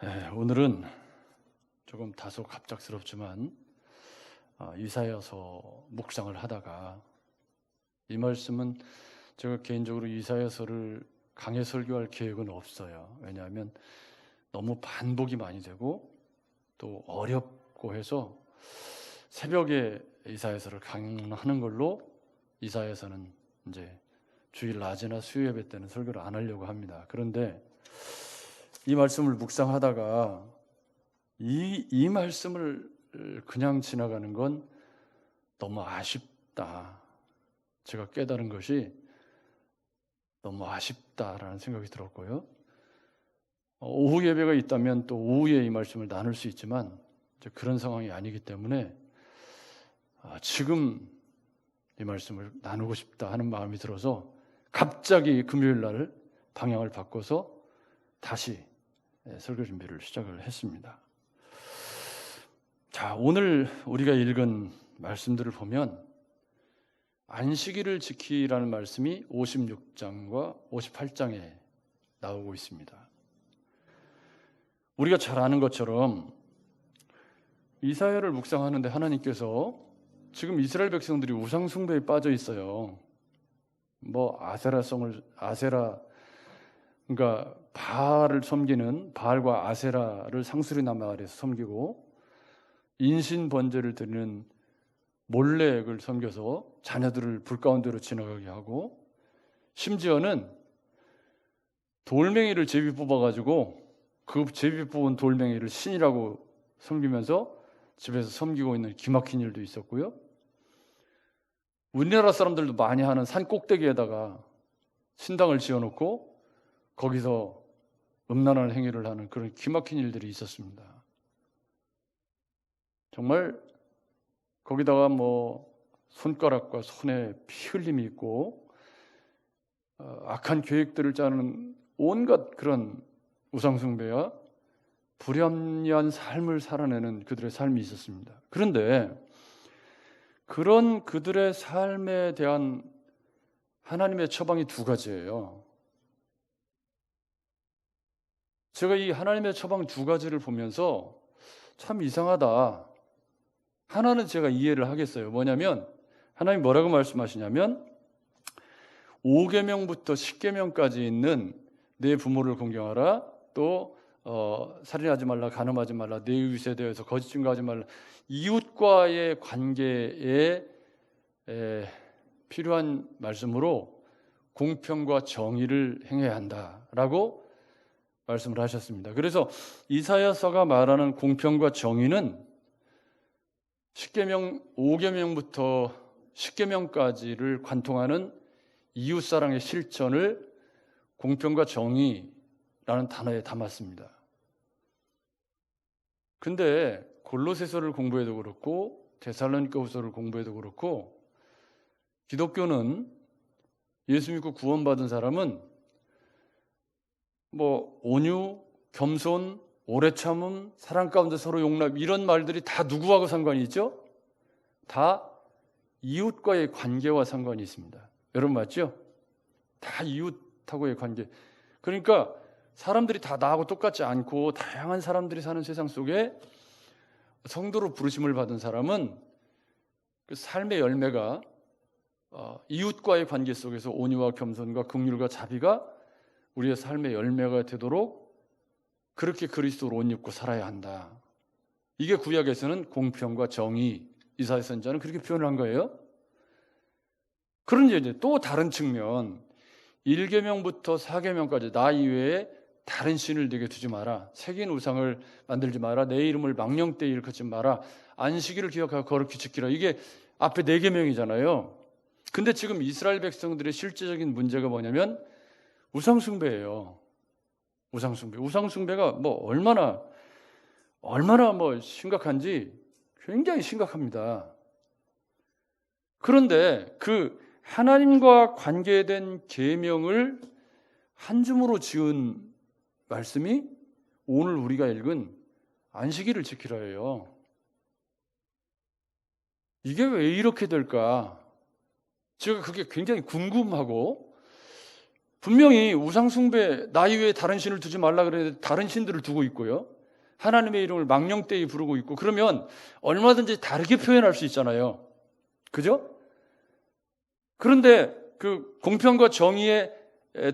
오늘은 조금 다소 갑작스럽지만 이사야서 묵상을 하다가 이 말씀은 제가 개인적으로 이사야서를 강해 설교할 계획은 없어요. 왜냐하면 너무 반복이 많이 되고 또 어렵고 해서 새벽에 이사야서를 강론하는 걸로 이사야서는 이제 주일 낮이나 수요 예배 때는 설교를 안 하려고 합니다. 그런데 이 말씀을 묵상하다가 이 말씀을 그냥 지나가는 건 너무 아쉽다. 제가 깨달은 것이 너무 아쉽다라는 생각이 들었고요. 오후 예배가 있다면 또 오후에 이 말씀을 나눌 수 있지만 이제 그런 상황이 아니기 때문에 지금 이 말씀을 나누고 싶다 하는 마음이 들어서 갑자기 금요일 날 방향을 바꿔서 다시 설교 준비를 시작을 했습니다. 자, 오늘 우리가 읽은 말씀들을 보면 안식일을 지키라는 말씀이 56장과 58장에 나오고 있습니다. 우리가 잘 아는 것처럼 이사야를 묵상하는데 하나님께서 지금 이스라엘 백성들이 우상 숭배에 빠져 있어요. 아세라 그러니까 바알을 섬기는 바알과 아세라를 상수리나 마을에서 섬기고 인신 번제를 드리는 몰렉을 섬겨서 자녀들을 불 가운데로 지나가게 하고 심지어는 돌멩이를 제비 뽑아가지고 그 제비 뽑은 돌멩이를 신이라고 섬기면서 집에서 섬기고 있는 기막힌 일도 있었고요. 우리나라 사람들도 많이 하는 산 꼭대기에다가 신당을 지어놓고 거기서 음란한 행위를 하는 그런 기막힌 일들이 있었습니다. 정말 거기다가 손가락과 손에 피 흘림이 있고 악한 계획들을 짜는 온갖 그런 우상숭배와 불합리한 삶을 살아내는 그들의 삶이 있었습니다. 그런데 그런 그들의 삶에 대한 하나님의 처방이 두 가지예요. 제가 이 하나님의 처방 두 가지를 보면서 참 이상하다. 하나는 제가 이해를 하겠어요. 뭐냐면 하나님 뭐라고 말씀하시냐면 5계명부터 10계명까지 있는 내 부모를 공경하라, 또 살인하지 말라, 간음하지 말라, 내 이웃에 대해서 거짓 증거하지 말라, 이웃과의 관계에 필요한 말씀으로 공평과 정의를 행해야 한다라고 말씀을 하셨습니다. 그래서 이사야서가 말하는 공평과 정의는 5계명부터 10계명까지를 관통하는 이웃사랑의 실천을 공평과 정의라는 단어에 담았습니다. 근데 골로새서를 공부해도 그렇고 데살로니가후서를 공부해도 그렇고 기독교는 예수 믿고 구원받은 사람은 온유, 겸손, 오래 참음, 사랑 가운데 서로 용납, 이런 말들이 다 누구하고 상관이 있죠? 다 이웃과의 관계와 상관이 있습니다. 여러분 맞죠? 다 이웃하고의 관계. 그러니까 사람들이 다 나하고 똑같지 않고 다양한 사람들이 사는 세상 속에 성도로 부르심을 받은 사람은 그 삶의 열매가 이웃과의 관계 속에서 온유와 겸손과 긍휼과 자비가 우리의 삶의 열매가 되도록 그렇게 그리스도로 옷 입고 살아야 한다. 이게 구약에서는 공평과 정의, 이사야 선지자는 그렇게 표현을 한 거예요. 그런데 이제 또 다른 측면 1계명부터 4계명까지 나 이외에 다른 신을 네게 두지 마라, 새긴 우상을 만들지 마라, 내 이름을 망령되이 일컫지 마라, 안식일을 기억하고 거룩히 지키라. 이게 앞에 4계명이잖아요. 근데 지금 이스라엘 백성들의 실제적인 문제가 뭐냐면 우상숭배예요. 우상숭배가 얼마나 심각한지 굉장히 심각합니다. 그런데 그 하나님과 관계된 계명을 한 줌으로 지은 말씀이 오늘 우리가 읽은 안식일을 지키라예요. 이게 왜 이렇게 될까? 제가 그게 굉장히 궁금하고 분명히 우상숭배, 나 이외에 다른 신을 두지 말라 그랬는데 다른 신들을 두고 있고요. 하나님의 이름을 망령되이 부르고 있고, 그러면 얼마든지 다르게 표현할 수 있잖아요. 그죠? 그런데 그 공평과 정의에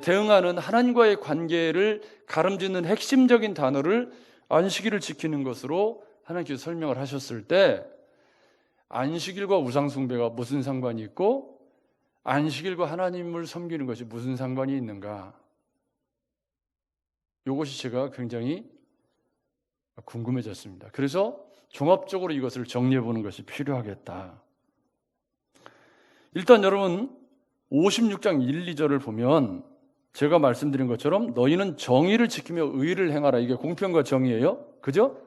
대응하는 하나님과의 관계를 가름짓는 핵심적인 단어를 안식일을 지키는 것으로 하나님께서 설명을 하셨을 때, 안식일과 우상숭배가 무슨 상관이 있고 안식일과 하나님을 섬기는 것이 무슨 상관이 있는가? 이것이 제가 굉장히 궁금해졌습니다. 그래서 종합적으로 이것을 정리해 보는 것이 필요하겠다. 일단 여러분 56장 1, 2절을 보면 제가 말씀드린 것처럼 너희는 정의를 지키며 의를 행하라. 이게 공평과 정의예요. 그죠?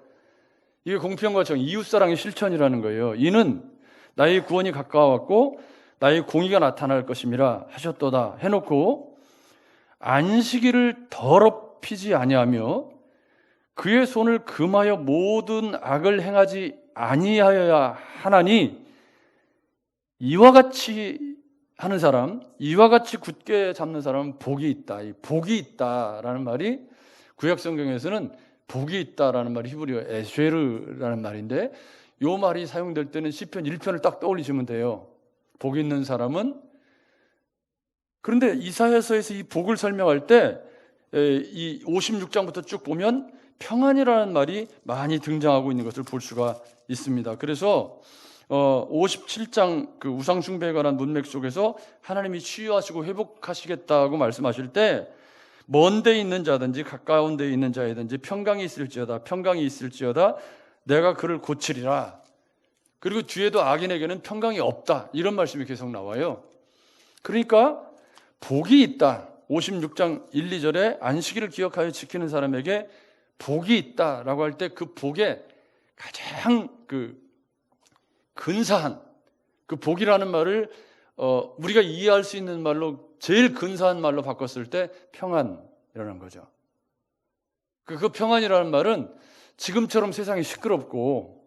이게 공평과 정의, 이웃사랑의 실천이라는 거예요. 이는 나의 구원이 가까워왔고 나의 공의가 나타날 것임이라 하셨도다 해놓고, 안식일을 더럽히지 아니하며 그의 손을 금하여 모든 악을 행하지 아니하여야 하나니, 이와 같이 하는 사람, 이와 같이 굳게 잡는 사람은 복이 있다. 이 복이 있다라는 말이 구약 성경에서는 복이 있다라는 말이 히브리어 에쉐르라는 말인데, 이 말이 사용될 때는 시편 1편을 딱 떠올리시면 돼요. 복 있는 사람은. 그런데 이사야서에서 이 복을 설명할 때 이 56장부터 쭉 보면 평안이라는 말이 많이 등장하고 있는 것을 볼 수가 있습니다. 그래서 57장 그 우상숭배에 관한 문맥 속에서 하나님이 치유하시고 회복하시겠다고 말씀하실 때, 먼 데 있는 자든지 가까운 데 있는 자이든지 평강이 있을지어다 내가 그를 고치리라. 그리고 뒤에도 악인에게는 평강이 없다, 이런 말씀이 계속 나와요. 그러니까 복이 있다. 56장 1, 2절에 안식일을 기억하여 지키는 사람에게 복이 있다라고 할 때 그 복의 가장 그 근사한 그 복이라는 말을 우리가 이해할 수 있는 말로, 제일 근사한 말로 바꿨을 때 평안이라는 거죠. 그 평안이라는 말은 지금처럼 세상이 시끄럽고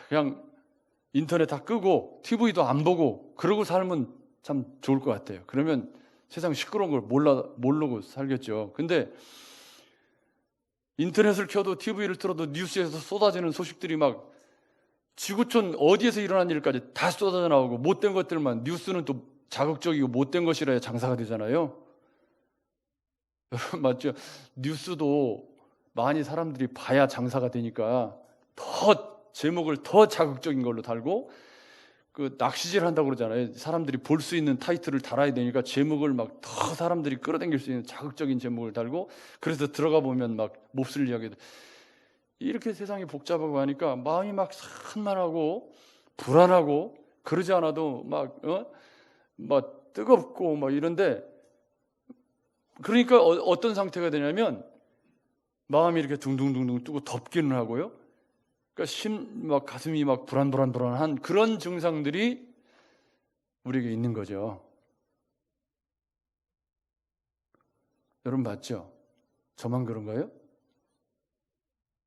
그냥 인터넷 다 끄고 TV도 안 보고 그러고 살면 참 좋을 것 같아요. 그러면 세상 시끄러운 걸 모르고 살겠죠. 근데 인터넷을 켜도 TV를 틀어도 뉴스에서 쏟아지는 소식들이 막 지구촌 어디에서 일어난 일까지 다 쏟아져 나오고, 못된 것들만, 뉴스는 또 자극적이고 못된 것이라야 장사가 되잖아요. 여러분 맞죠? 뉴스도 많이 사람들이 봐야 장사가 되니까 더 제목을 더 자극적인 걸로 달고, 그 낚시질 한다고 그러잖아요. 사람들이 볼 수 있는 타이틀을 달아야 되니까 제목을 막 더 사람들이 끌어당길 수 있는 자극적인 제목을 달고, 그래서 들어가 보면 막 몹쓸 이야기들. 이렇게 세상이 복잡하고 하니까 마음이 막 산만하고 불안하고, 그러지 않아도 막 뜨겁고 막 이런데, 그러니까 어떤 상태가 되냐면 마음이 이렇게 둥둥둥둥 뜨고 덥기는 하고요. 그러니까 막 가슴이 막 불안한 그런 증상들이 우리에게 있는 거죠. 여러분 맞죠? 저만 그런가요?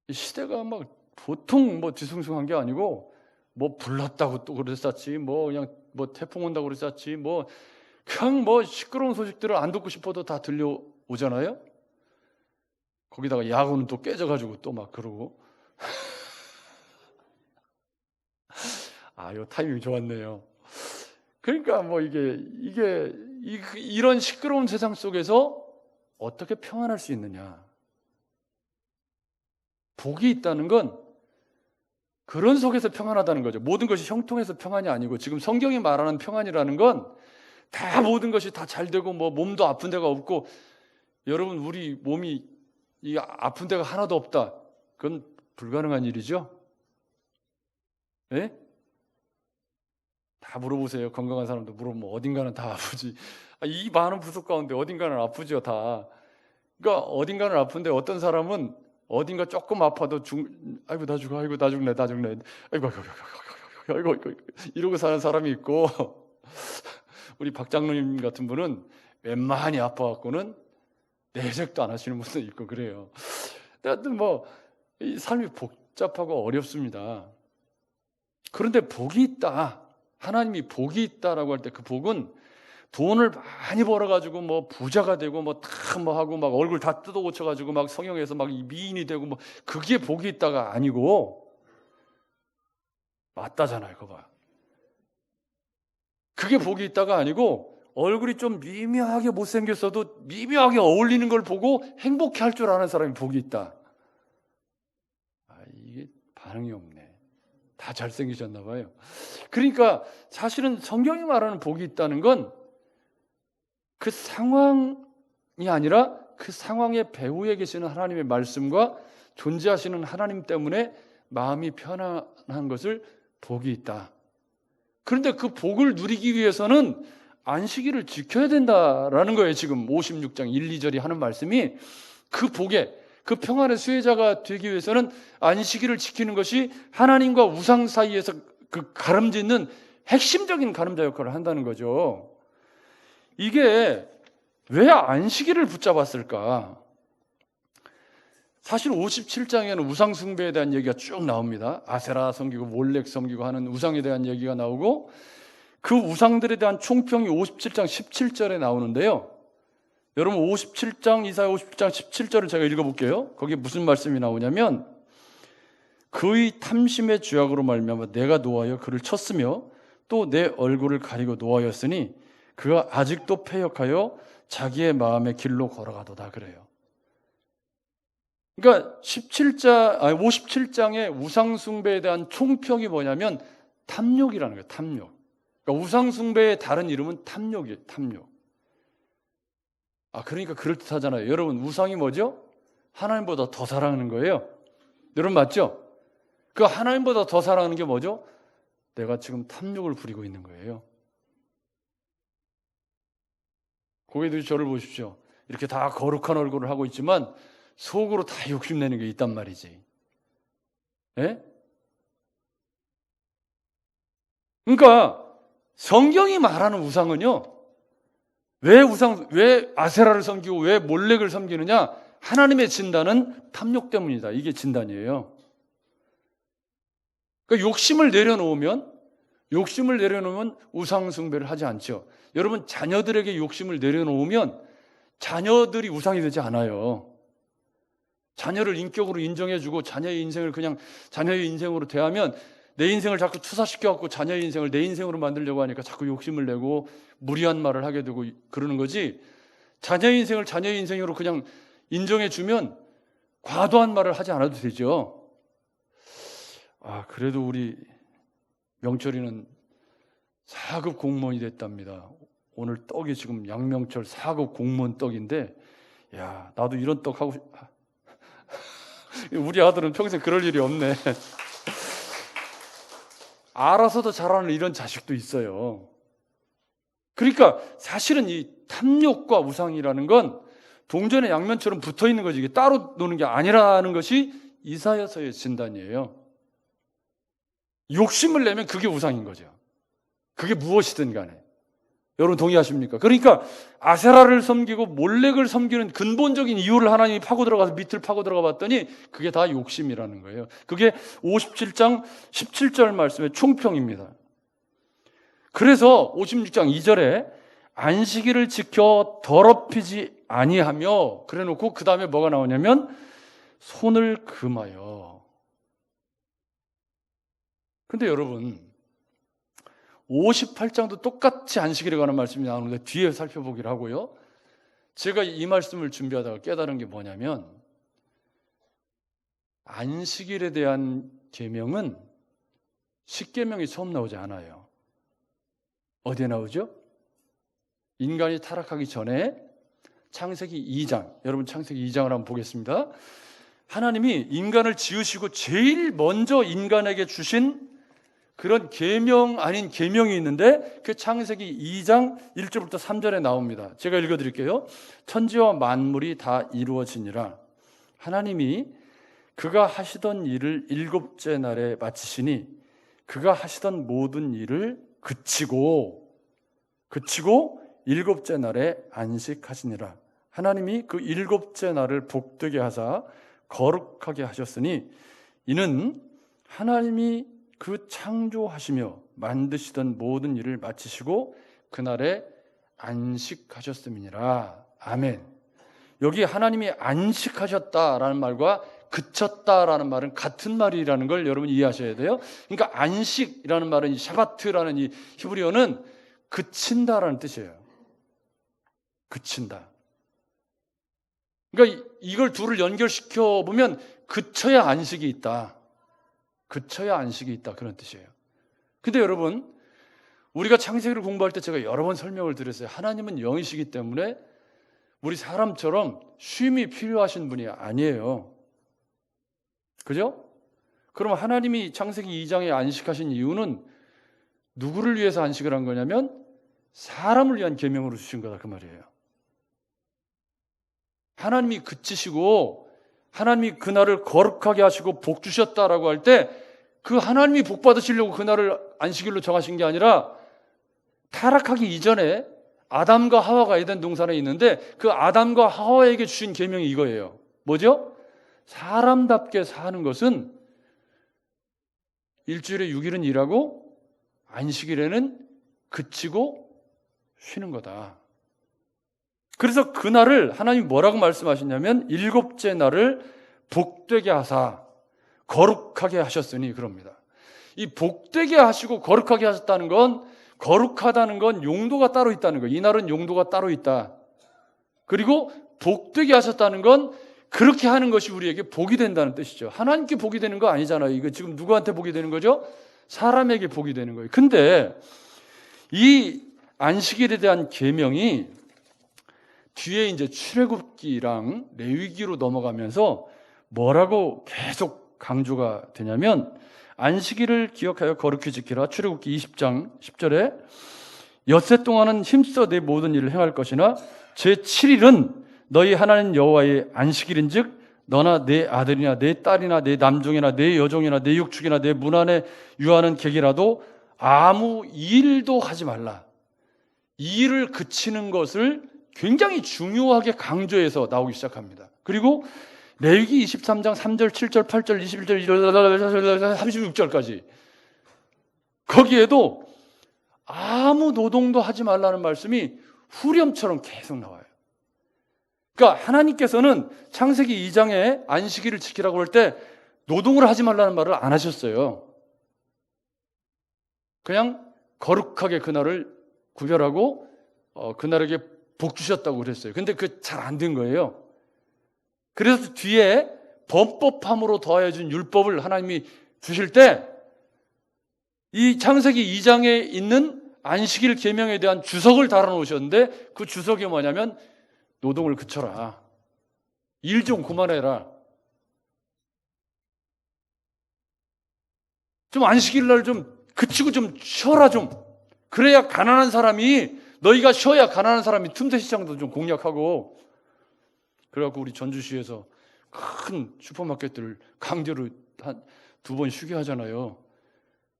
이 시대가 막 보통 뭐 뒤숭숭한 게 아니고, 뭐 불났다고 또 그랬었지, 뭐 그냥 뭐 태풍 온다고 그랬었지, 뭐 그냥 뭐 시끄러운 소식들을 안 듣고 싶어도 다 들려오잖아요. 거기다가 야구는 또 깨져가지고 또 막 그러고. 요 타이밍 좋았네요. 그러니까 뭐 이런 시끄러운 세상 속에서 어떻게 평안할 수 있느냐? 복이 있다는 건 그런 속에서 평안하다는 거죠. 모든 것이 형통해서 평안이 아니고, 지금 성경이 말하는 평안이라는 건 다 모든 것이 다 잘 되고 뭐 몸도 아픈 데가 없고, 여러분 우리 몸이 이 아픈 데가 하나도 없다, 그건 불가능한 일이죠. 예? 다 물어보세요. 건강한 사람도 물어보면 어딘가는 다 아프지. 이 많은 부속 가운데 어딘가는 아프죠, 다. 그러니까 어딘가는 아픈데, 어떤 사람은 어딘가 조금 아파도 아이고 나 죽어, 아이고 나 죽네, 아이고 이러고 사는 사람이 있고, 우리 박 장로님 같은 분은 웬만히 아파갖고는 내색도 안 하시는 분도 있고 그래요. 하여튼 뭐 이 삶이 복잡하고 어렵습니다. 그런데 복이 있다, 하나님이 복이 있다라고 할 때 그 복은 돈을 많이 벌어가지고 뭐 부자가 되고 뭐 다 뭐 하고 막 얼굴 다 뜯어 고쳐가지고 막 성형해서 막 미인이 되고 뭐 그게 복이 있다가 아니고 맞다잖아요. 그거 봐. 그게 복이 있다가 아니고 얼굴이 좀 미묘하게 못생겼어도 미묘하게 어울리는 걸 보고 행복해 할 줄 아는 사람이 복이 있다. 이게 반응이 없네. 다 잘생기셨나 봐요. 그러니까 사실은 성경이 말하는 복이 있다는 건 그 상황이 아니라 그 상황의 배후에 계시는 하나님의 말씀과 존재하시는 하나님 때문에 마음이 편안한 것을 복이 있다. 그런데 그 복을 누리기 위해서는 안식일을 지켜야 된다라는 거예요. 지금 56장 1, 2절이 하는 말씀이 그 복에 그 평안의 수혜자가 되기 위해서는 안식일을 지키는 것이 하나님과 우상 사이에서 그 가름짓는 핵심적인 가름자 역할을 한다는 거죠. 이게 왜 안식일을 붙잡았을까? 사실 57장에는 우상 숭배에 대한 얘기가 쭉 나옵니다. 아세라 섬기고 몰렉 섬기고 하는 우상에 대한 얘기가 나오고 그 우상들에 대한 총평이 57장 17절에 나오는데요. 여러분 57장 이사야 57장 17절을 제가 읽어볼게요. 거기에 무슨 말씀이 나오냐면 그의 탐심의 죄악으로 말미암아 내가 노하여 그를 쳤으며 또 내 얼굴을 가리고 노하였으니 그가 아직도 패역하여 자기의 마음의 길로 걸어가도다 그래요. 그러니까 57장의 우상숭배에 대한 총평이 뭐냐면 탐욕이라는 거예요. 탐욕. 그러니까 우상숭배의 다른 이름은 탐욕이에요. 탐욕. 그러니까 그럴듯하잖아요. 여러분 우상이 뭐죠? 하나님보다 더 사랑하는 거예요. 여러분 맞죠? 그 하나님보다 더 사랑하는 게 뭐죠? 내가 지금 탐욕을 부리고 있는 거예요. 고객들이 저를 보십시오. 이렇게 다 거룩한 얼굴을 하고 있지만 속으로 다 욕심내는 게 있단 말이지. 예? 그러니까 성경이 말하는 우상은요. 왜 아세라를 섬기고 왜 몰렉을 섬기느냐? 하나님의 진단은 탐욕 때문이다. 이게 진단이에요. 그러니까 욕심을 내려놓으면 우상 숭배를 하지 않죠. 여러분 자녀들에게 욕심을 내려놓으면 자녀들이 우상이 되지 않아요. 자녀를 인격으로 인정해주고 자녀의 인생을 그냥 자녀의 인생으로 대하면 내 인생을 자꾸 투사시켜갖고 자녀의 인생을 내 인생으로 만들려고 하니까 자꾸 욕심을 내고 무리한 말을 하게 되고 그러는 거지. 자녀의 인생을 자녀의 인생으로 그냥 인정해주면 과도한 말을 하지 않아도 되죠. 그래도 우리 명철이는 4급 공무원이 됐답니다. 오늘 떡이 지금 양명철 4급 공무원 떡인데 야 나도 이런 떡 하고 우리 아들은 평생 그럴 일이 없네. 알아서도 잘하는 이런 자식도 있어요. 그러니까 사실은 이 탐욕과 우상이라는 건 동전의 양면처럼 붙어있는 거지 이게 따로 노는 게 아니라는 것이 이사야서의 진단이에요. 욕심을 내면 그게 우상인 거죠. 그게 무엇이든 간에. 여러분 동의하십니까? 그러니까 아세라를 섬기고 몰렉을 섬기는 근본적인 이유를 하나님이 파고 들어가서 밑을 파고 들어가 봤더니 그게 다 욕심이라는 거예요. 그게 57장 17절 말씀의 총평입니다. 그래서 56장 2절에 안식일을 지켜 더럽히지 아니하며 그래놓고 그 다음에 뭐가 나오냐면 손을 금하여. 근데 여러분 58장도 똑같이 안식일에 관한 말씀이 나오는데 뒤에 살펴보기로 하고요. 제가 이 말씀을 준비하다가 깨달은 게 뭐냐면 안식일에 대한 계명은 십계명이 처음 나오지 않아요. 어디에 나오죠? 인간이 타락하기 전에 창세기 2장, 여러분 창세기 2장을 한번 보겠습니다. 하나님이 인간을 지으시고 제일 먼저 인간에게 주신 그런 계명 아닌 계명이 있는데 그 창세기 2장 1절부터 3절에 나옵니다. 제가 읽어드릴게요. 천지와 만물이 다 이루어지니라. 하나님이 그가 하시던 일을 일곱째 날에 마치시니 그가 하시던 모든 일을 그치고 일곱째 날에 안식하시니라. 하나님이 그 일곱째 날을 복되게 하사 거룩하게 하셨으니 이는 하나님이 그 창조하시며 만드시던 모든 일을 마치시고 그날에 안식하셨음이니라. 아멘. 여기 하나님이 안식하셨다라는 말과 그쳤다라는 말은 같은 말이라는 걸 여러분 이해하셔야 돼요. 그러니까 안식이라는 말은 이 샤바트라는 이 히브리어는 그친다라는 뜻이에요. 그친다. 그러니까 이걸 둘을 연결시켜 보면 그쳐야 안식이 있다. 그쳐야 안식이 있다. 그런 뜻이에요. 근데 여러분, 우리가 창세기를 공부할 때 제가 여러 번 설명을 드렸어요. 하나님은 영이시기 때문에 우리 사람처럼 쉼이 필요하신 분이 아니에요. 그죠? 그럼 하나님이 창세기 2장에 안식하신 이유는 누구를 위해서 안식을 한 거냐면 사람을 위한 계명으로 주신 거다 그 말이에요. 하나님이 그치시고 하나님이 그날을 거룩하게 하시고 복 주셨다라고 할 때 그 하나님이 복 받으시려고 그날을 안식일로 정하신 게 아니라 타락하기 이전에 아담과 하와가 에덴 동산에 있는데 그 아담과 하와에게 주신 계명이 이거예요. 뭐죠? 사람답게 사는 것은 일주일에 6일은 일하고 안식일에는 그치고 쉬는 거다. 그래서 그날을 하나님이 뭐라고 말씀하셨냐면 일곱째 날을 복되게 하사 거룩하게 하셨으니 그럽니다. 이 복되게 하시고 거룩하게 하셨다는 건 거룩하다는 건 용도가 따로 있다는 거예요. 이 날은 용도가 따로 있다. 그리고 복되게 하셨다는 건 그렇게 하는 것이 우리에게 복이 된다는 뜻이죠. 하나님께 복이 되는 거 아니잖아요. 이거 지금 누구한테 복이 되는 거죠? 사람에게 복이 되는 거예요. 근데 이 안식일에 대한 계명이 뒤에 이제 출애굽기랑 레위기로 넘어가면서 뭐라고 계속 강조가 되냐면 안식일을 기억하여 거룩히 지키라. 출애굽기 20장 10절에 엿새 동안은 힘써 내 모든 일을 행할 것이나 제7일은 너희 하나님 여호와의 안식일인즉 너나 내 아들이나 내 딸이나 내 남종이나 내 여종이나 내 육축이나 내 문 안에 유하는 객이라도 아무 일도 하지 말라. 이 일을 그치는 것을 굉장히 중요하게 강조해서 나오기 시작합니다. 그리고 레위기 23장 3절, 7절, 8절, 21절, 36절까지 거기에도 아무 노동도 하지 말라는 말씀이 후렴처럼 계속 나와요. 그러니까 하나님께서는 창세기 2장에 안식일을 지키라고 할 때 노동을 하지 말라는 말을 안 하셨어요. 그냥 거룩하게 그날을 구별하고 그날에게 복 주셨다고 그랬어요. 근데 그게 잘 안 된 거예요. 그래서 뒤에 범법함으로 더하여 준 율법을 하나님이 주실 때 이 창세기 2장에 있는 안식일 계명에 대한 주석을 달아놓으셨는데 그 주석이 뭐냐면 노동을 그쳐라. 일 좀 그만해라. 좀 안식일 날 좀 그치고 좀 쉬어라 좀. 그래야 가난한 사람이 너희가 쉬어야 가난한 사람이 틈새 시장도 좀 공략하고 그래갖고 우리 전주시에서 큰 슈퍼마켓들을 강제로 한 2번 쉬게 하잖아요.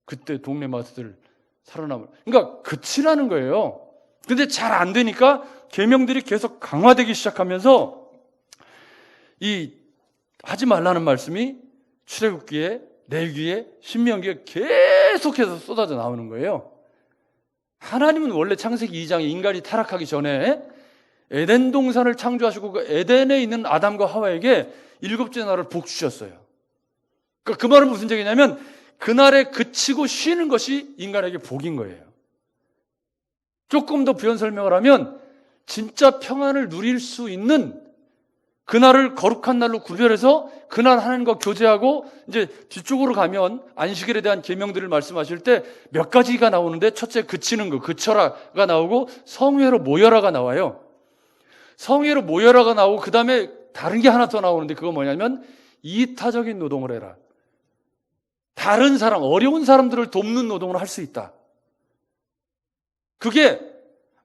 그때 동네 마트들 살아남을. 그러니까 그치라는 거예요. 근데 잘 안 되니까 계명들이 계속 강화되기 시작하면서 이 하지 말라는 말씀이 출애굽기에 레위기에 신명기에 계속해서 쏟아져 나오는 거예요. 하나님은 원래 창세기 2장에 인간이 타락하기 전에 에덴 동산을 창조하시고 그 에덴에 있는 아담과 하와에게 일곱째 날을 복 주셨어요. 그러니까 그 말은 무슨 얘기냐면 그날에 그치고 쉬는 것이 인간에게 복인 거예요. 조금 더 부연 설명을 하면 진짜 평안을 누릴 수 있는 그날을 거룩한 날로 구별해서 그날 하나님과 교제하고 이제 뒤쪽으로 가면 안식일에 대한 계명들을 말씀하실 때 몇 가지가 나오는데 첫째 그치는 거, 그쳐라가 나오고 성회로 모여라가 나와요. 성회로 모여라가 나오고 그 다음에 다른 게 하나 더 나오는데 그거 뭐냐면 이타적인 노동을 해라. 다른 사람, 어려운 사람들을 돕는 노동을 할 수 있다. 그게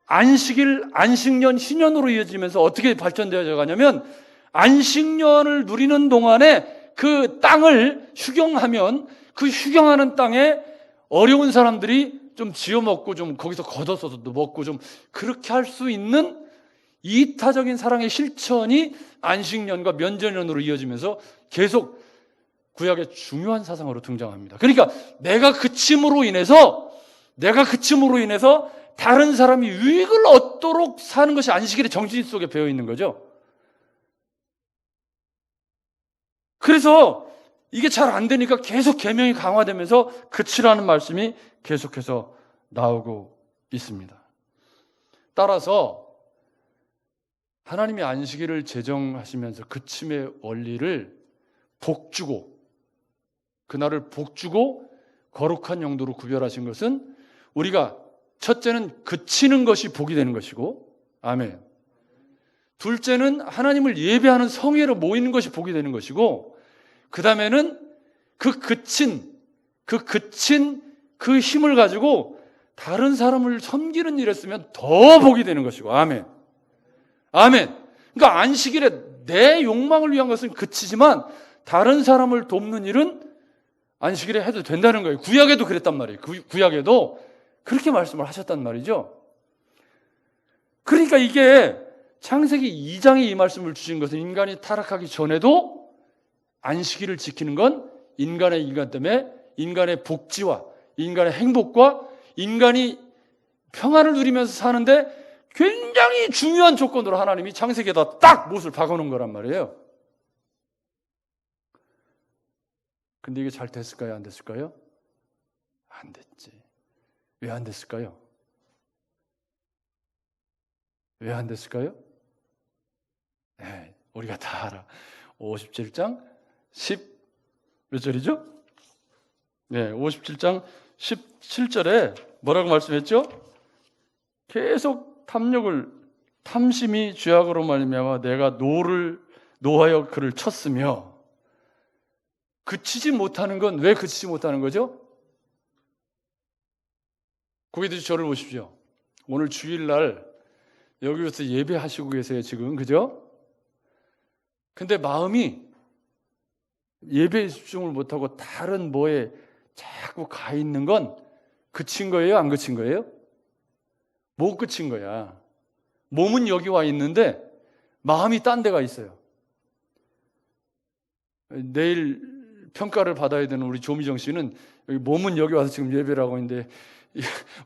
안식일, 안식년, 희년으로 이어지면서 어떻게 발전되어 가냐면 안식년을 누리는 동안에 그 땅을 휴경하면 그 휴경하는 땅에 어려운 사람들이 좀 지어먹고 좀 거기서 걷어서도 먹고 좀 그렇게 할 수 있는 이타적인 사랑의 실천이 안식년과 면제년으로 이어지면서 계속 구약의 중요한 사상으로 등장합니다. 그러니까 내가 그침으로 인해서 내가 그침으로 인해서 다른 사람이 유익을 얻도록 사는 것이 안식일의 정신 속에 배어 있는 거죠. 그래서 이게 잘 안 되니까 계속 계명이 강화되면서 그치라는 말씀이 계속해서 나오고 있습니다. 따라서 하나님이 안식일을 제정하시면서 그침의 원리를 복주고, 그날을 복주고 거룩한 용도로 구별하신 것은 우리가 첫째는 그치는 것이 복이 되는 것이고, 아멘. 둘째는 하나님을 예배하는 성회로 모이는 것이 복이 되는 것이고, 그 다음에는 그 그친 그 힘을 가지고 다른 사람을 섬기는 일에 쓰면 더 복이 되는 것이고, 아멘. 아멘. 그러니까 안식일에 내 욕망을 위한 것은 그치지만 다른 사람을 돕는 일은 안식일에 해도 된다는 거예요. 구약에도 그랬단 말이에요. 구약에도 그렇게 말씀을 하셨단 말이죠. 그러니까 이게 창세기 2장에 이 말씀을 주신 것은 인간이 타락하기 전에도 안식일을 지키는 건 인간의 인간 때문에 인간의 복지와 인간의 행복과 인간이 평안을 누리면서 사는데 굉장히 중요한 조건으로 하나님이 창세기에다 딱 못을 박아놓은 거란 말이에요. 근데 이게 잘 됐을까요? 안 됐을까요? 안 됐지. 왜 안 됐을까요? 왜 안 됐을까요? 네, 우리가 다 알아. 57장 10 몇 절이죠? 네, 57장 17절에 뭐라고 말씀했죠? 계속 탐심이 죄악으로 말미암아 내가 노하여 그를 쳤으며. 그치지 못하는 건 왜 그치지 못하는 거죠? 고개들 저를 보십시오. 오늘 주일날 여기서 예배하시고 계세요, 지금. 그죠? 근데 마음이 예배에 집중을 못하고 다른 뭐에 자꾸 가 있는 건 그친 거예요? 안 그친 거예요? 못 그친 거야. 몸은 여기 와 있는데 마음이 딴 데가 있어요. 내일 평가를 받아야 되는 우리 조미정 씨는 여기 몸은 여기 와서 지금 예배를 하고 있는데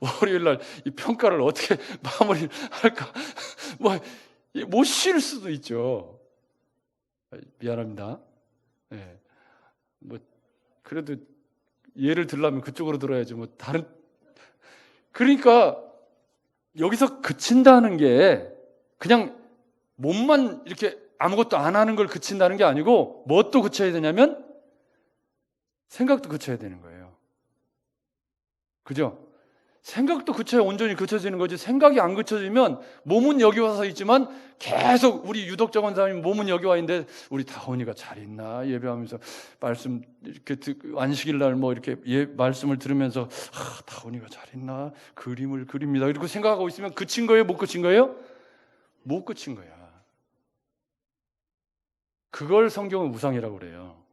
월요일 날 이 평가를 어떻게 마무리를 할까? 못 쉴 수도 있죠. 미안합니다. 네. 그래도 예를 들려면 그쪽으로 들어야지 다른. 그러니까 여기서 그친다는 게 그냥 몸만 이렇게 아무것도 안 하는 걸 그친다는 게 아니고 뭣도 그쳐야 되냐면 생각도 그쳐야 되는 거예요. 그죠? 생각도 그쳐야 온전히 그쳐지는 거지. 생각이 안 그쳐지면 몸은 여기 와서 있지만 계속 우리 유독적 원사님 몸은 여기 와 있는데 우리 다원이가 잘 있나 예배하면서 말씀 이렇게 안식일 날 이렇게 말씀을 들으면서 다원이가 잘 있나 그림을 그립니다. 이렇게 생각하고 있으면 그친 거예요? 못 그친 거예요? 못 그친 거야. 그걸 성경은 우상이라고 그래요.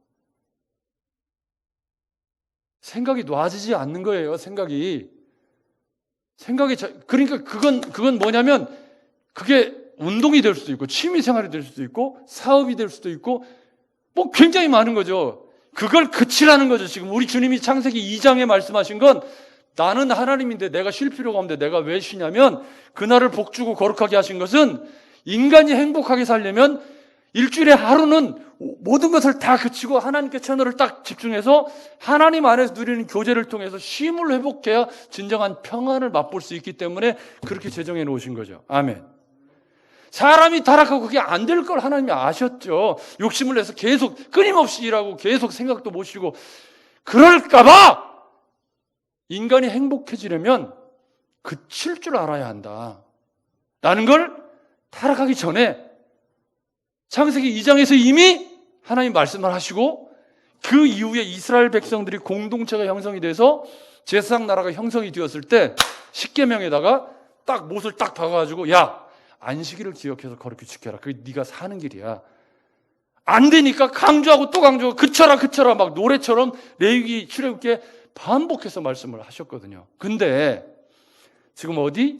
생각이 놔지지 않는 거예요. 그러니까 그건 뭐냐면 그게 운동이 될 수도 있고 취미 생활이 될 수도 있고 사업이 될 수도 있고 굉장히 많은 거죠. 그걸 그치라는 거죠. 지금 우리 주님이 창세기 2장에 말씀하신 건 나는 하나님인데 내가 쉴 필요가 없는데 내가 왜 쉬냐면 그날을 복주고 거룩하게 하신 것은 인간이 행복하게 살려면 일주일에 하루는 모든 것을 다 그치고 하나님께 채널을 딱 집중해서 하나님 안에서 누리는 교제를 통해서 쉼을 회복해야 진정한 평안을 맛볼 수 있기 때문에 그렇게 제정해 놓으신 거죠. 아멘. 사람이 타락하고 그게 안 될 걸 하나님이 아셨죠. 욕심을 내서 계속 끊임없이 일하고 계속 생각도 못 쉬고 그럴까봐 인간이 행복해지려면 그칠 줄 알아야 한다 라는 걸 타락하기 전에 창세기 2장에서 이미 하나님 말씀을 하시고 그 이후에 이스라엘 백성들이 공동체가 형성이 돼서 제사장 나라가 형성이 되었을 때 십계명에다가 딱 못을 딱 박아가지고 야 안식일을 기억해서 거룩히 지켜라. 그게 네가 사는 길이야. 안 되니까 강조하고 또 강조하고 그쳐라 막 노래처럼 레위기 출애굽기에 반복해서 말씀을 하셨거든요. 근데 지금 어디?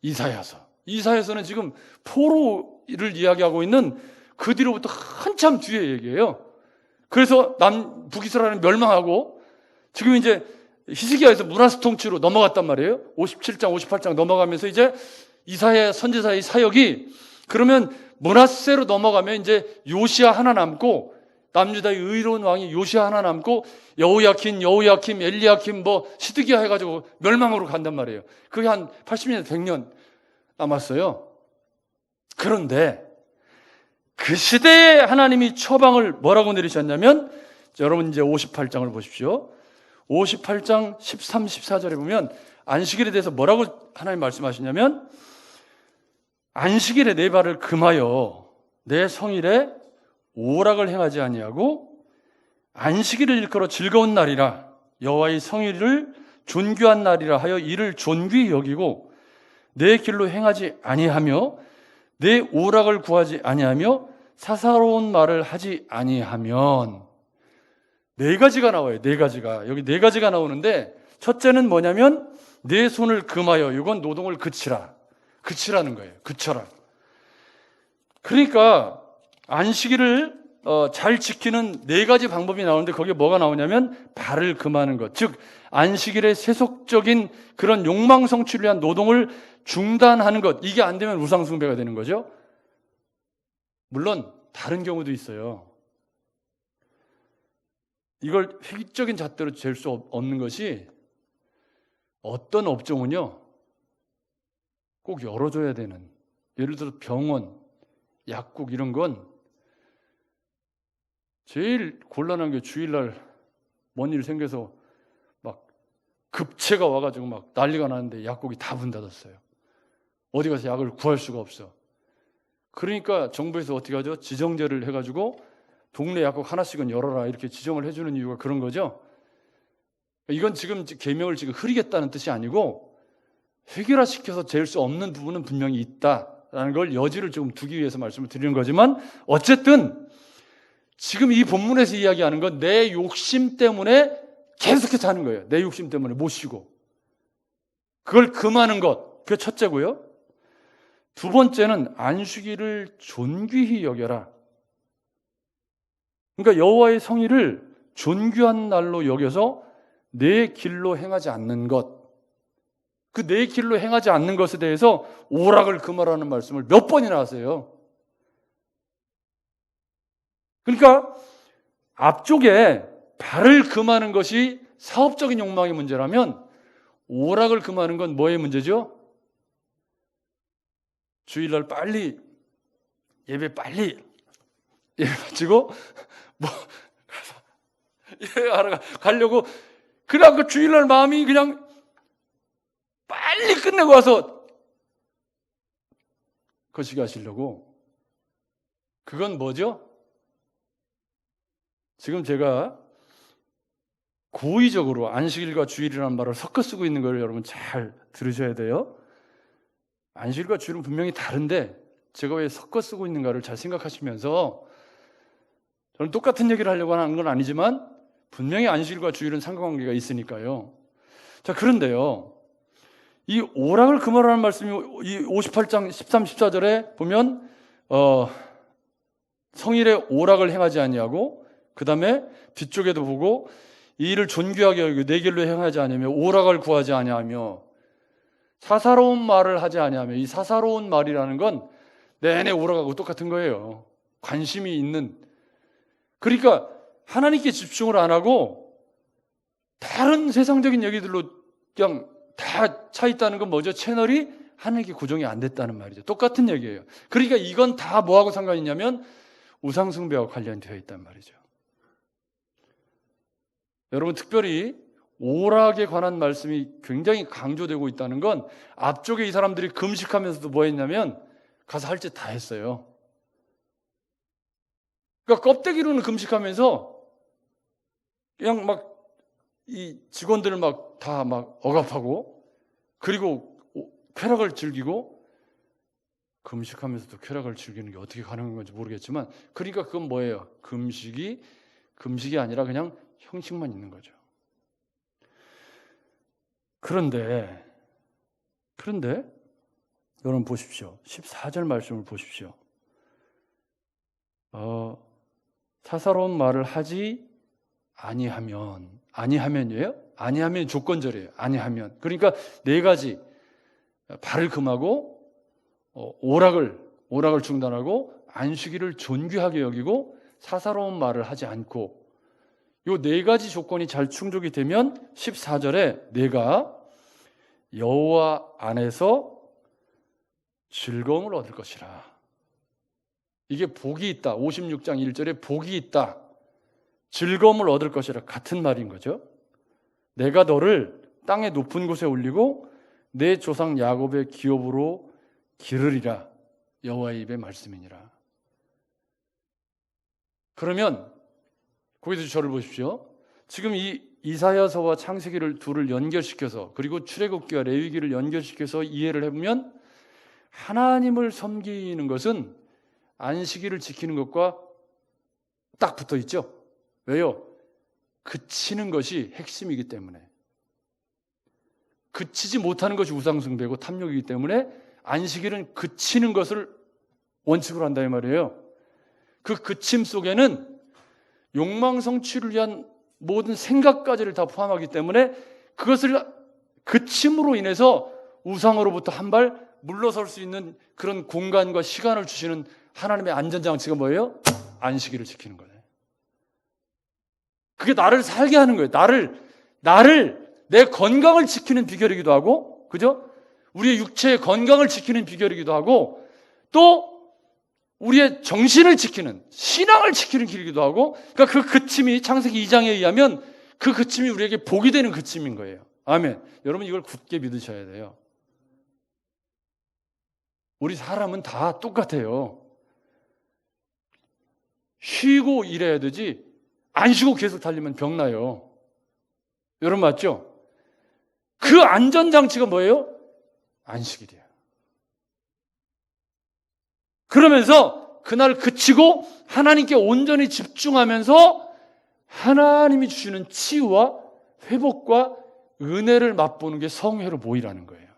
이사야서는 지금 포로를 이야기하고 있는 그 뒤로부터 한참 뒤에 얘기예요. 그래서 북이스라엘은 멸망하고 지금 이제 히스기야에서 므낫세 통치로 넘어갔단 말이에요. 57장, 58장 넘어가면서 이제 이사야 선지자의 사역이, 그러면 므낫세로 넘어가면 이제 요시야 하나 남고, 남유다의 의로운 왕이 요시야 하나 남고, 여호야킨, 엘리야kim, 시드기야 해가지고 멸망으로 간단 말이에요. 그게 한 80년, 100년 남았어요. 그런데 그 시대에 하나님이 처방을 뭐라고 내리셨냐면, 여러분 이제 58장을 보십시오. 58장 13, 14절에 보면 안식일에 대해서 뭐라고 하나님 말씀하시냐면, 안식일에 내 발을 금하여 내 성일에 오락을 행하지 아니하고 안식일을 일컬어 즐거운 날이라 여호와의 성일을 존귀한 날이라 하여 이를 존귀히 여기고 내 길로 행하지 아니하며 내 오락을 구하지 아니하며 사사로운 말을 하지 아니하면, 네 가지가 나와요. 네 가지가. 여기 네 가지가 나오는데, 첫째는 뭐냐면 내 손을 금하여, 이건 노동을 그치라는 거예요. 그쳐라. 그러니까 안식일을 잘 지키는 네 가지 방법이 나오는데, 거기에 뭐가 나오냐면 발을 금하는 것, 즉 안식일의 세속적인 그런 욕망 성취를 위한 노동을 중단하는 것. 이게 안 되면 우상숭배가 되는 거죠. 물론 다른 경우도 있어요. 이걸 획일적인 잣대로 잴 수 없는 것이, 어떤 업종은요 꼭 열어줘야 되는, 예를 들어 병원, 약국 이런 건 제일 곤란한 게 주일날 뭔 일 생겨서 막 급체가 와가지고 막 난리가 나는데 약국이 다 문 닫았어요. 어디 가서 약을 구할 수가 없어. 그러니까 정부에서 어떻게 하죠? 지정제를 해가지고 동네 약국 하나씩은 열어라, 이렇게 지정을 해주는 이유가 그런 거죠. 이건 지금 계명을 흐리겠다는 뜻이 아니고, 획일화시켜서 잴 수 없는 부분은 분명히 있다라는 걸 여지를 좀 두기 위해서 말씀을 드리는 거지만, 어쨌든 지금 이 본문에서 이야기하는 건 내 욕심 때문에 계속해서 하는 거예요. 내 욕심 때문에 못 쉬고 그걸 금하는 것, 그게 첫째고요. 두 번째는 안식일을 존귀히 여겨라. 그러니까 여호와의 성일을 존귀한 날로 여겨서 내 길로 행하지 않는 것, 그 내 길로 행하지 않는 것에 대해서 오락을 금하라는 말씀을 몇 번이나 하세요. 그러니까 앞쪽에 발을 금하는 것이 사업적인 욕망의 문제라면, 오락을 금하는 건 뭐의 문제죠? 주일날 빨리 예배 마치고 예배하러 가려고, 그래갖고 주일날 마음이 그냥 빨리 끝내고 와서 거시기 하시려고. 그건 뭐죠? 지금 제가 고의적으로 안식일과 주일이라는 말을 섞어 쓰고 있는 걸 여러분 잘 들으셔야 돼요. 안식일과 주일은 분명히 다른데 제가 왜 섞어 쓰고 있는가를 잘 생각하시면서, 저는 똑같은 얘기를 하려고 하는 건 아니지만 분명히 안식일과 주일은 상관관계가 있으니까요. 자, 그런데요, 이 오락을 금하라는 말씀이 이 58장 13, 14절에 보면 성일에 오락을 행하지 아니하고, 그 다음에 뒤쪽에도 보고 이 일을 존귀하게 여기고 내 길로 행하지 아니하며 오락을 구하지 아니하며 사사로운 말을 하지 아니하며, 이 사사로운 말이라는 건 내내 오락하고 똑같은 거예요. 관심이 있는. 그러니까 하나님께 집중을 안 하고 다른 세상적인 얘기들로 그냥 다 차 있다는 건 뭐죠? 채널이 하나님께 고정이 안 됐다는 말이죠. 똑같은 얘기예요. 그러니까 이건 다 뭐하고 상관이 있냐면 우상숭배와 관련되어 있단 말이죠. 여러분, 특별히 오락에 관한 말씀이 굉장히 강조되고 있다는 건, 앞쪽에 이 사람들이 금식하면서도 뭐 했냐면 가서 할 짓 다 했어요. 그러니까 껍데기로는 금식하면서 그냥 막 이 직원들을 막 다 막 억압하고, 그리고 쾌락을 즐기고, 금식하면서도 쾌락을 즐기는 게 어떻게 가능한 건지 모르겠지만, 그러니까 그건 뭐예요? 금식이 아니라 그냥 형식만 있는 거죠. 그런데 여러분 보십시오. 14절 말씀을 보십시오. 사사로운 말을 하지 아니하면이에요? 아니하면 조건절이에요. 아니하면. 그러니까 네 가지. 발을 금하고 오락을 중단하고 안식일을 존귀하게 여기고 사사로운 말을 하지 않고 요 네 가지 조건이 잘 충족이 되면 14절에 내가 여호와 안에서 즐거움을 얻을 것이라. 이게 복이 있다. 56장 1절에 복이 있다. 즐거움을 얻을 것이라 같은 말인 거죠. 내가 너를 땅의 높은 곳에 올리고 내 조상 야곱의 기업으로 기르리라. 여호와의 입의 말씀이니라. 그러면 거기서 저를 보십시오. 지금 이 이사야서와 창세기를 둘을 연결시켜서 그리고 출애굽기와 레위기를 연결시켜서 이해를 해보면 하나님을 섬기는 것은 안식일을 지키는 것과 딱 붙어 있죠. 왜요? 그치는 것이 핵심이기 때문에. 그치지 못하는 것이 우상숭배고 탐욕이기 때문에 안식일은 그치는 것을 원칙으로 한다 이 말이에요. 그 그침 속에는 욕망 성취를 위한 모든 생각까지를 다 포함하기 때문에 그것을 그침으로 인해서 우상으로부터 한 발 물러설 수 있는 그런 공간과 시간을 주시는 하나님의 안전장치가 뭐예요? 안식일을 지키는 거예요. 그게 나를 살게 하는 거예요. 나를 내 건강을 지키는 비결이기도 하고, 그죠? 우리의 육체의 건강을 지키는 비결이기도 하고, 또 우리의 정신을 지키는, 신앙을 지키는 길이기도 하고, 그러니까 그 그침이 창세기 2장에 의하면 그 그침이 우리에게 복이 되는 그침인 거예요. 아멘. 여러분 이걸 굳게 믿으셔야 돼요. 우리 사람은 다 똑같아요. 쉬고 일해야 되지 안 쉬고 계속 달리면 병나요. 여러분 맞죠? 그 안전장치가 뭐예요? 안식일이에요. 그러면서 그날 그치고 하나님께 온전히 집중하면서 하나님이 주시는 치유와 회복과 은혜를 맛보는 게 성회로 모이라는 거예요.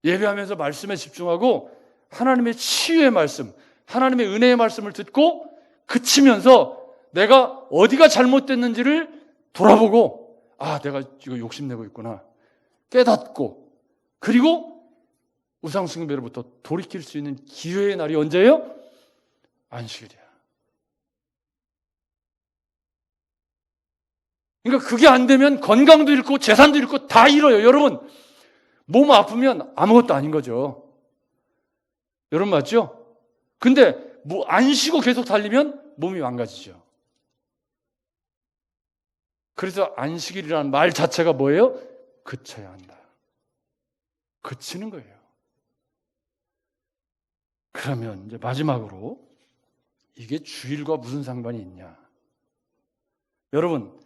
예배하면서 말씀에 집중하고 하나님의 치유의 말씀, 하나님의 은혜의 말씀을 듣고 그치면서 내가 어디가 잘못됐는지를 돌아보고 내가 이거 욕심내고 있구나 깨닫고 그리고 우상숭배로부터 돌이킬 수 있는 기회의 날이 언제예요? 안식일이야. 그러니까 그게 안 되면 건강도 잃고 재산도 잃고 다 잃어요. 여러분 몸 아프면 아무것도 아닌 거죠. 여러분 맞죠? 근데 뭐 안 쉬고 계속 달리면 몸이 망가지죠. 그래서 안식일이라는 말 자체가 뭐예요? 그쳐야 한다. 그치는 거예요. 그러면 이제 마지막으로 이게 주일과 무슨 상관이 있냐? 여러분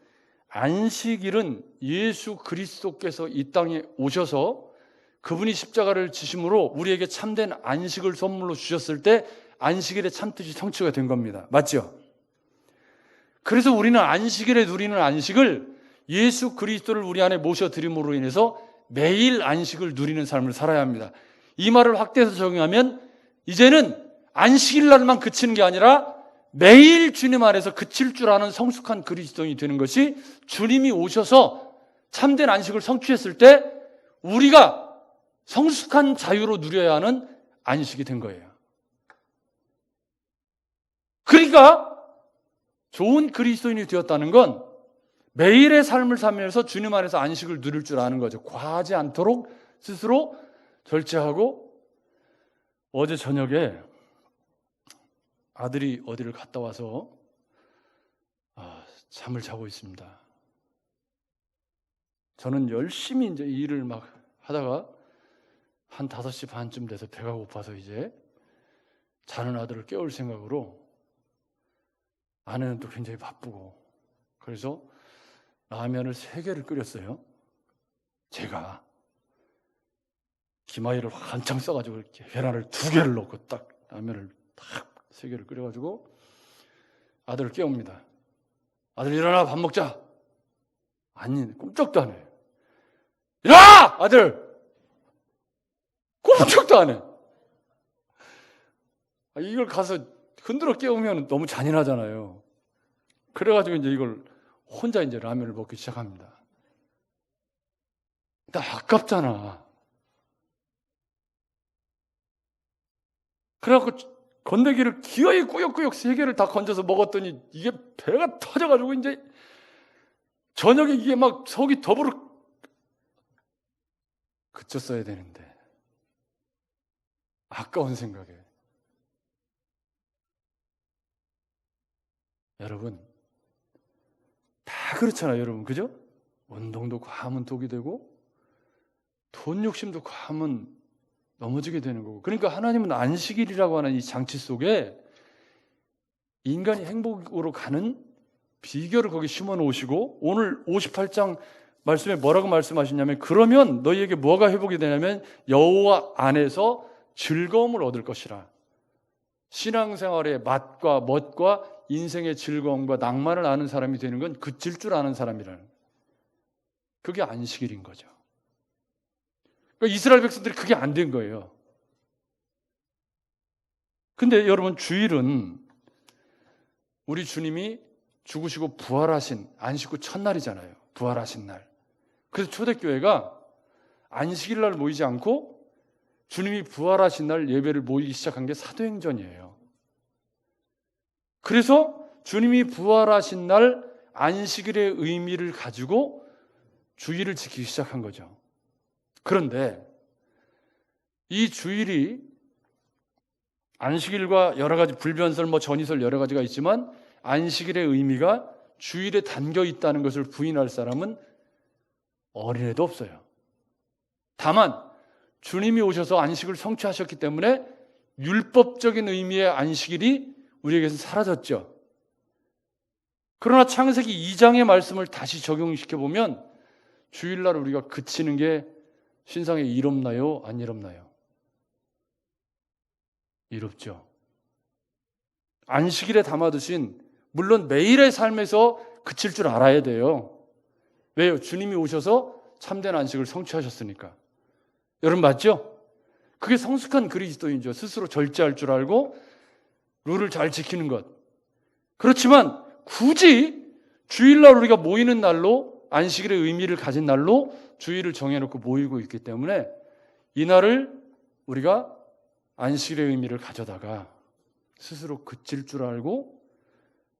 안식일은 예수 그리스도께서 이 땅에 오셔서 그분이 십자가를 지심으로 우리에게 참된 안식을 선물로 주셨을 때 안식일의 참뜻이 성취가 된 겁니다. 맞죠? 그래서 우리는 안식일에 누리는 안식을 예수 그리스도를 우리 안에 모셔드림으로 인해서 매일 안식을 누리는 삶을 살아야 합니다. 이 말을 확대해서 적용하면 이제는 안식일 날만 그치는 게 아니라 매일 주님 안에서 그칠 줄 아는 성숙한 그리스도인이 되는 것이 주님이 오셔서 참된 안식을 성취했을 때 우리가 성숙한 자유로 누려야 하는 안식이 된 거예요. 그러니까 좋은 그리스도인이 되었다는 건 매일의 삶을 살면서 주님 안에서 안식을 누릴 줄 아는 거죠. 과하지 않도록 스스로 절제하고 어제 저녁에 아들이 어디를 갔다 와서 잠을 자고 있습니다. 저는 열심히 이제 일을 막 하다가 한 5시 반쯤 돼서 배가 고파서 이제 자는 아들을 깨울 생각으로 아내는 또 굉장히 바쁘고 그래서 라면을 3개를 끓였어요. 제가 김아이를 한창 써가지고 이렇게 계란을 2개를 넣고 딱 라면을 딱 3개를 끓여가지고 아들을 깨웁니다. 아들 일어나 밥 먹자. 아니 꼼짝도 안 해요. 일어나 아들. 꼼짝도 안 해. 이걸 가서 흔들어 깨우면 너무 잔인하잖아요. 그래가지고 이제 이걸 혼자 이제 라면을 먹기 시작합니다. 근데 아깝잖아. 그래갖고 건더기를 기어이 꾸역꾸역 3개를 다 건져서 먹었더니 이게 배가 터져가지고 이제 저녁에 이게 막 속이 더부룩 그쳤어야 되는데 아까운 생각에. 여러분 다 그렇잖아요, 여러분. 그죠? 운동도 과하면 독이 되고 돈 욕심도 과하면 넘어지게 되는 거고. 그러니까 하나님은 안식일이라고 하는 이 장치 속에 인간이 행복으로 가는 비결을 거기 심어 놓으시고, 오늘 58장 말씀에 뭐라고 말씀하시냐면, 그러면 너희에게 뭐가 회복이 되냐면 여호와 안에서 즐거움을 얻을 것이라. 신앙생활의 맛과 멋과 인생의 즐거움과 낭만을 아는 사람이 되는 건 그칠 줄 아는 사람이라는, 그게 안식일인 거죠. 그러니까 이스라엘 백성들이 그게 안 된 거예요. 근데 여러분, 주일은 우리 주님이 죽으시고 부활하신 안식 후 첫날이잖아요. 부활하신 날. 그래서 초대교회가 안식일 날 모이지 않고 주님이 부활하신 날 예배를 모이기 시작한 게 사도행전이에요. 그래서 주님이 부활하신 날 안식일의 의미를 가지고 주일을 지키기 시작한 거죠. 그런데 이 주일이 안식일과 여러 가지 불변설, 전이설 여러 가지가 있지만 안식일의 의미가 주일에 담겨 있다는 것을 부인할 사람은 어린애도 없어요. 다만 주님이 오셔서 안식을 성취하셨기 때문에 율법적인 의미의 안식일이 우리에게서 사라졌죠. 그러나 창세기 2장의 말씀을 다시 적용시켜 보면 주일날 우리가 그치는 게 신상에 이롭나요? 안 이롭나요? 이롭죠. 안식일에 담아두신, 물론 매일의 삶에서 그칠 줄 알아야 돼요. 왜요? 주님이 오셔서 참된 안식을 성취하셨으니까. 여러분 맞죠? 그게 성숙한 그리스도인이죠. 스스로 절제할 줄 알고 룰을 잘 지키는 것. 그렇지만 굳이 주일날 우리가 모이는 날로, 안식일의 의미를 가진 날로 주일을 정해놓고 모이고 있기 때문에 이날을 우리가 안식일의 의미를 가져다가 스스로 그칠 줄 알고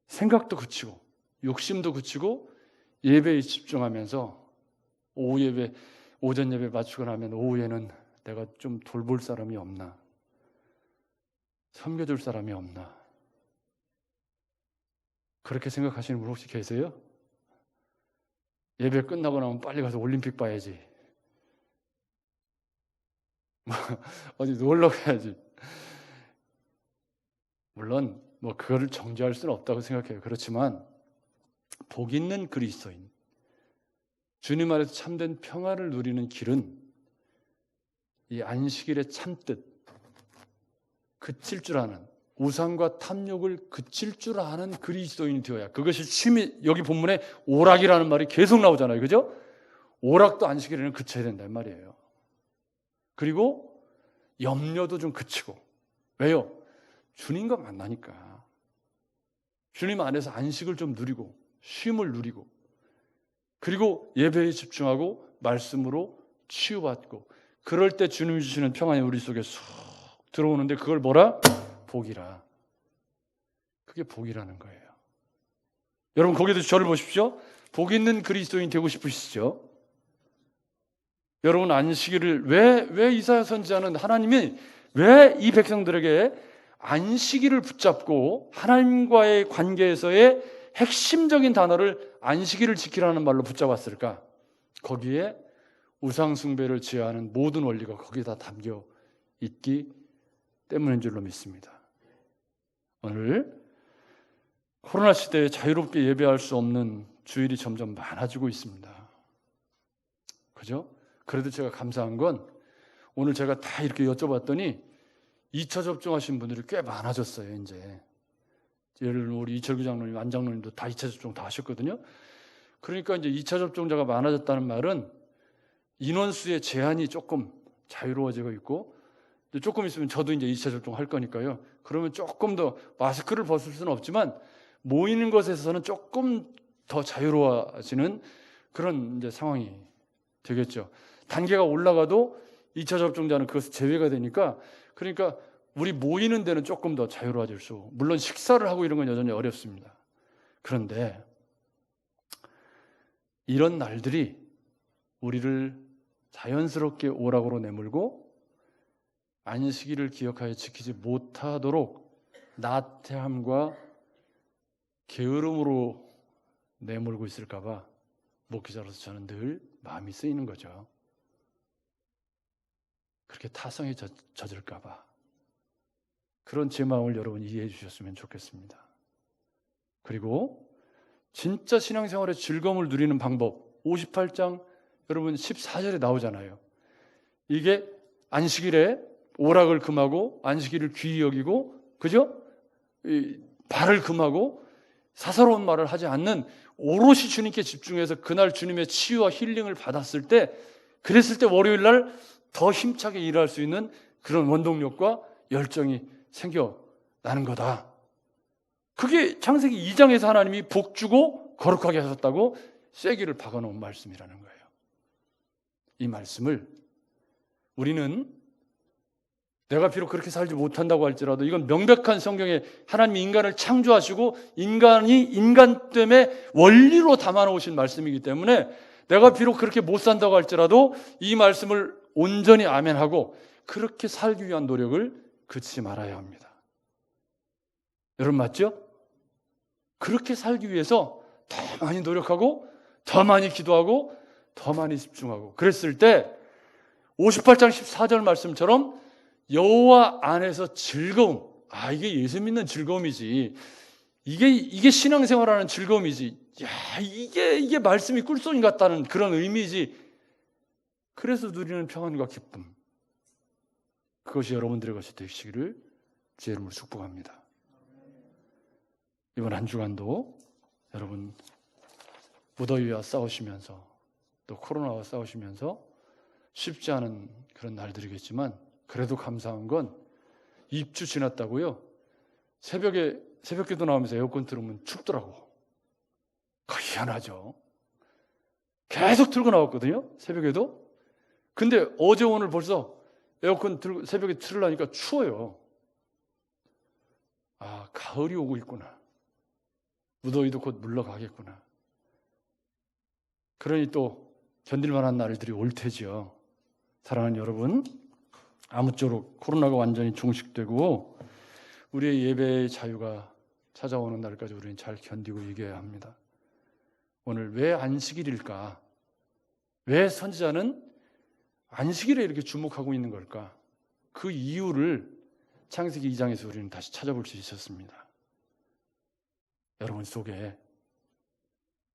생각도 그치고 욕심도 그치고 예배에 집중하면서, 오후 예배, 오전 예배 마치고 나면 오후에는 내가 좀 돌볼 사람이 없나, 섬겨줄 사람이 없나, 그렇게 생각하시는 분 혹시 계세요? 예배 끝나고 나면 빨리 가서 올림픽 봐야지, 어디 놀러 가야지. 물론 그거를 정죄할 수는 없다고 생각해요. 그렇지만 복 있는 그리스도인, 주님 안에서 참된 평화를 누리는 길은 이 안식일의 참뜻, 그칠 줄 아는, 우상과 탐욕을 그칠 줄 아는 그리스도인이 되어야, 그것이 취미, 여기 본문에 오락이라는 말이 계속 나오잖아요. 그죠? 오락도 안식일에는 그쳐야 된단 말이에요. 그리고 염려도 좀 그치고. 왜요? 주님과 만나니까. 주님 안에서 안식을 좀 누리고 쉼을 누리고, 그리고 예배에 집중하고 말씀으로 치유받고, 그럴 때 주님이 주시는 평안이 우리 속에 쑥 들어오는데 그걸 뭐라? 복이라. 그게 복이라는 거예요. 여러분 거기도 저를 보십시오. 복 있는 그리스도인 되고 싶으시죠? 여러분 안식일을 왜 이사야 선지자는, 하나님이 왜 이 백성들에게 안식일을 붙잡고 하나님과의 관계에서의 핵심적인 단어를 안식일을 지키라는 말로 붙잡았을까? 거기에 우상 숭배를 제어하는 모든 원리가 거기에 다 담겨 있기 때문인 줄로 믿습니다. 오늘 코로나 시대에 자유롭게 예배할 수 없는 주일이 점점 많아지고 있습니다. 그죠? 그래도 제가 감사한 건 오늘 제가 다 이렇게 여쭤봤더니 2차 접종하신 분들이 꽤 많아졌어요. 이제 예를 들면 우리 이철규 장로님, 안 장로님도 다 2차 접종 다 하셨거든요. 그러니까 이제 2차 접종자가 많아졌다는 말은 인원수의 제한이 조금 자유로워지고 있고, 조금 있으면 저도 이제 2차 접종 할 거니까요. 그러면 조금 더 마스크를 벗을 수는 없지만 모이는 것에서는 조금 더 자유로워지는 그런 이제 상황이 되겠죠. 단계가 올라가도 2차 접종자는 그것을 제외가 되니까, 그러니까 우리 모이는 데는 조금 더 자유로워질 수, 물론 식사를 하고 이런 건 여전히 어렵습니다. 그런데 이런 날들이 우리를 자연스럽게 오락으로 내몰고 안식일을 기억하여 지키지 못하도록 나태함과 게으름으로 내몰고 있을까 봐 목회자로서 저는 늘 마음이 쓰이는 거죠. 그렇게 타성에 젖을까 봐. 그런 제 마음을 여러분 이해해 주셨으면 좋겠습니다. 그리고 진짜 신앙생활의 즐거움을 누리는 방법, 58장 여러분 14절에 나오잖아요. 이게 안식일에 오락을 금하고 안식일을 귀히 여기고, 그죠? 발을 금하고 사사로운 말을 하지 않는, 오롯이 주님께 집중해서 그날 주님의 치유와 힐링을 받았을 때, 그랬을 때 월요일 날 더 힘차게 일할 수 있는 그런 원동력과 열정이 생겨나는 거다. 그게 창세기 2장에서 하나님이 복 주고 거룩하게 하셨다고 쐐기를 박아놓은 말씀이라는 거예요. 이 말씀을 우리는 내가 비록 그렇게 살지 못한다고 할지라도 이건 명백한 성경에 하나님이 인간을 창조하시고 인간이 인간됨의 원리로 담아놓으신 말씀이기 때문에 내가 비록 그렇게 못 산다고 할지라도 이 말씀을 온전히 아멘하고 그렇게 살기 위한 노력을 그치지 말아야 합니다. 여러분 맞죠? 그렇게 살기 위해서 더 많이 노력하고 더 많이 기도하고 더 많이 집중하고, 그랬을 때 58장 14절 말씀처럼 여호와 안에서 즐거움, 이게 예수 믿는 즐거움이지, 이게 신앙생활하는 즐거움이지, 이게 말씀이 꿀송이 같다는 그런 의미지. 그래서 누리는 평안과 기쁨, 그것이 여러분들의 것이 되시기를 주의 이름으로 축복합니다. 이번 한 주간도 여러분 무더위와 싸우시면서 또 코로나와 싸우시면서 쉽지 않은 그런 날들이겠지만, 그래도 감사한 건 입주 지났다고요, 새벽기도 나오면서 에어컨 틀으면 춥더라고. 희한하죠. 계속 틀고 나왔거든요, 새벽에도. 근데 어제 오늘 벌써 에어컨 틀고 새벽에 틀으려니까 추워요. 가을이 오고 있구나. 무더위도 곧 물러가겠구나. 그러니 또 견딜만한 날들이 올 테지요. 사랑하는 여러분, 아무쪼록 코로나가 완전히 종식되고 우리의 예배의 자유가 찾아오는 날까지 우리는 잘 견디고 이겨야 합니다. 오늘 왜 안식일일까? 왜 선지자는 안식일에 이렇게 주목하고 있는 걸까? 그 이유를 창세기 2장에서 우리는 다시 찾아볼 수 있었습니다. 여러분 속에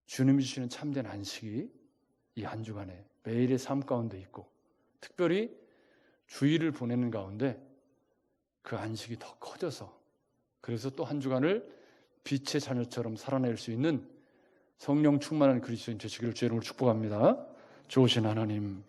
주님이 주시는 참된 안식이 이 한 주간에 매일의 삶 가운데 있고, 특별히 주일을 보내는 가운데 그 안식이 더 커져서, 그래서 또 한 주간을 빛의 자녀처럼 살아낼 수 있는 성령 충만한 그리스도인 되시기를 주의 이름으로 축복합니다. 좋으신 하나님,